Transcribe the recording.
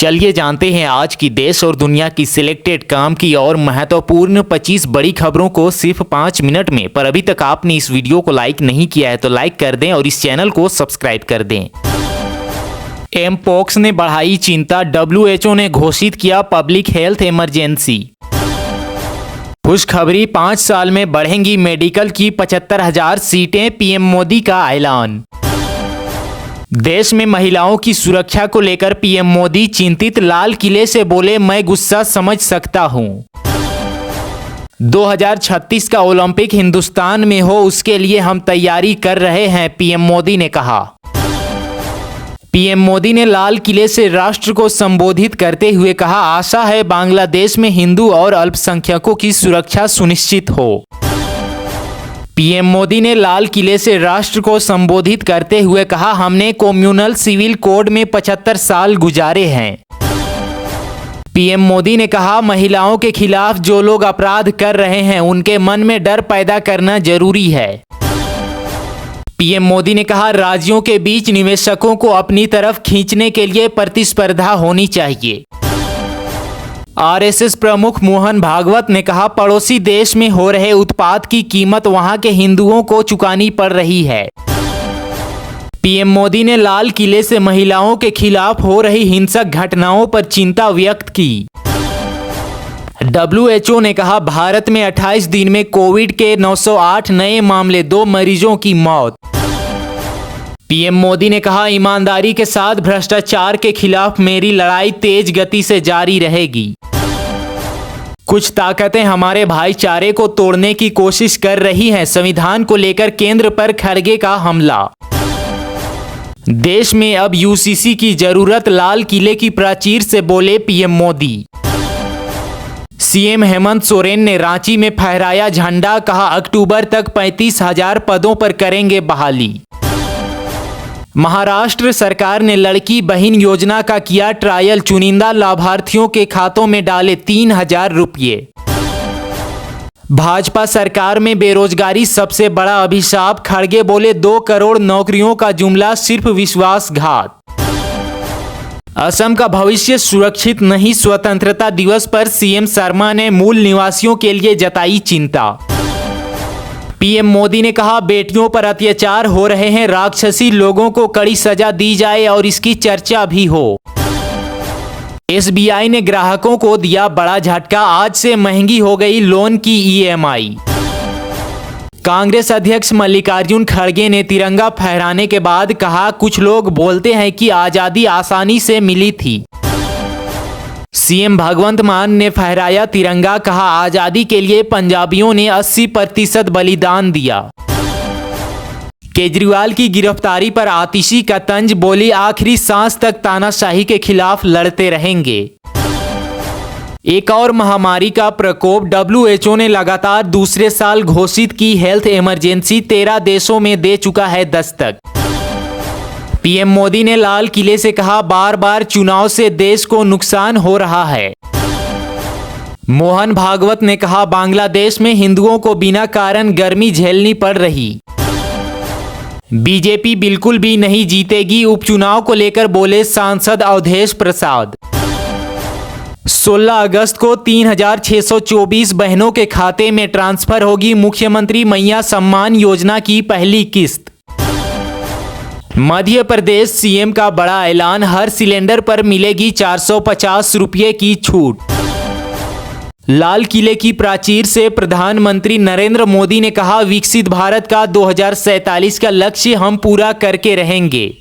चलिए जानते हैं आज की देश और दुनिया की सिलेक्टेड काम की और महत्वपूर्ण 25 बड़ी खबरों को सिर्फ 5 मिनट में। पर अभी तक आपने इस वीडियो को लाइक नहीं किया है तो लाइक कर दें और इस चैनल को सब्सक्राइब कर दें। एमपॉक्स ने बढ़ाई चिंता, WHO ने घोषित किया पब्लिक हेल्थ इमरजेंसी। खुशखबरी, 5 साल में बढ़ेंगी मेडिकल की 75,000 सीटें, पीएम मोदी का ऐलान। देश में महिलाओं की सुरक्षा को लेकर पीएम मोदी चिंतित, लाल किले से बोले मैं गुस्सा समझ सकता हूं। 2036 का ओलंपिक हिंदुस्तान में हो उसके लिए हम तैयारी कर रहे हैं, पीएम मोदी ने कहा। पीएम मोदी ने लाल किले से राष्ट्र को संबोधित करते हुए कहा, आशा है बांग्लादेश में हिंदू और अल्पसंख्यकों की सुरक्षा सुनिश्चित हो। पीएम मोदी ने लाल किले से राष्ट्र को संबोधित करते हुए कहा, हमने कम्युनल सिविल कोड में 75 साल गुजारे हैं। पीएम मोदी ने कहा, महिलाओं के खिलाफ जो लोग अपराध कर रहे हैं उनके मन में डर पैदा करना जरूरी है। पीएम मोदी ने कहा, राज्यों के बीच निवेशकों को अपनी तरफ खींचने के लिए प्रतिस्पर्धा होनी चाहिए। आरएसएस प्रमुख मोहन भागवत ने कहा, पड़ोसी देश में हो रहे उत्पात की कीमत वहां के हिंदुओं को चुकानी पड़ रही है। पीएम मोदी ने लाल किले से महिलाओं के खिलाफ हो रही हिंसक घटनाओं पर चिंता व्यक्त की। WHO ने कहा, भारत में 28 दिन में कोविड के 908 नए मामले, 2 मरीजों की मौत। पीएम मोदी ने कहा, ईमानदारी के साथ भ्रष्टाचार के खिलाफ मेरी लड़ाई तेज गति से जारी रहेगी। कुछ ताकतें हमारे भाईचारे को तोड़ने की कोशिश कर रही हैं, संविधान को लेकर केंद्र पर खड़गे का हमला। देश में अब यूसीसी की जरूरत, लाल किले की प्राचीर से बोले पीएम मोदी। सीएम हेमंत सोरेन ने रांची में फहराया झंडा, कहा अक्टूबर तक 35,000 पदों पर करेंगे बहाली। महाराष्ट्र सरकार ने लड़की बहन योजना का किया ट्रायल, चुनिंदा लाभार्थियों के खातों में डाले 3,000 रुपये। भाजपा सरकार में बेरोजगारी सबसे बड़ा अभिशाप, खड़गे बोले 2 करोड़ नौकरियों का जुमला सिर्फ विश्वासघात। असम का भविष्य सुरक्षित नहीं, स्वतंत्रता दिवस पर सीएम शर्मा ने मूल निवासियों के लिए जताई चिंता। पीएम मोदी ने कहा, बेटियों पर अत्याचार हो रहे हैं, राक्षसी लोगों को कड़ी सजा दी जाए और इसकी चर्चा भी हो। एसबीआई ने ग्राहकों को दिया बड़ा झटका, आज से महंगी हो गई लोन की ईएमआई। कांग्रेस अध्यक्ष मल्लिकार्जुन खड़गे ने तिरंगा फहराने के बाद कहा, कुछ लोग बोलते हैं कि आजादी आसानी से मिली थी। सीएम भगवंत मान ने फहराया तिरंगा, कहा आजादी के लिए पंजाबियों ने 80% बलिदान दिया। केजरीवाल की गिरफ्तारी पर आतिशी का तंज, बोली आखिरी सांस तक तानाशाही के खिलाफ लड़ते रहेंगे। एक और महामारी का प्रकोप, WHO ने लगातार दूसरे साल घोषित की हेल्थ इमरजेंसी, 13 देशों में दे चुका है दस्तक। पीएम मोदी ने लाल किले से कहा, बार बार चुनाव से देश को नुकसान हो रहा है। मोहन भागवत ने कहा, बांग्लादेश में हिंदुओं को बिना कारण गर्मी झेलनी पड़ रही। बीजेपी बिल्कुल भी नहीं जीतेगी, उपचुनाव को लेकर बोले सांसद अवधेश प्रसाद। 16 अगस्त को 3,624 बहनों के खाते में ट्रांसफर होगी मुख्यमंत्री मैया सम्मान योजना की पहली किस्त। मध्य प्रदेश सीएम का बड़ा ऐलान, हर सिलेंडर पर मिलेगी 450 रुपये की छूट। लाल किले की प्राचीर से प्रधानमंत्री नरेंद्र मोदी ने कहा, विकसित भारत का 2047 का लक्ष्य हम पूरा करके रहेंगे।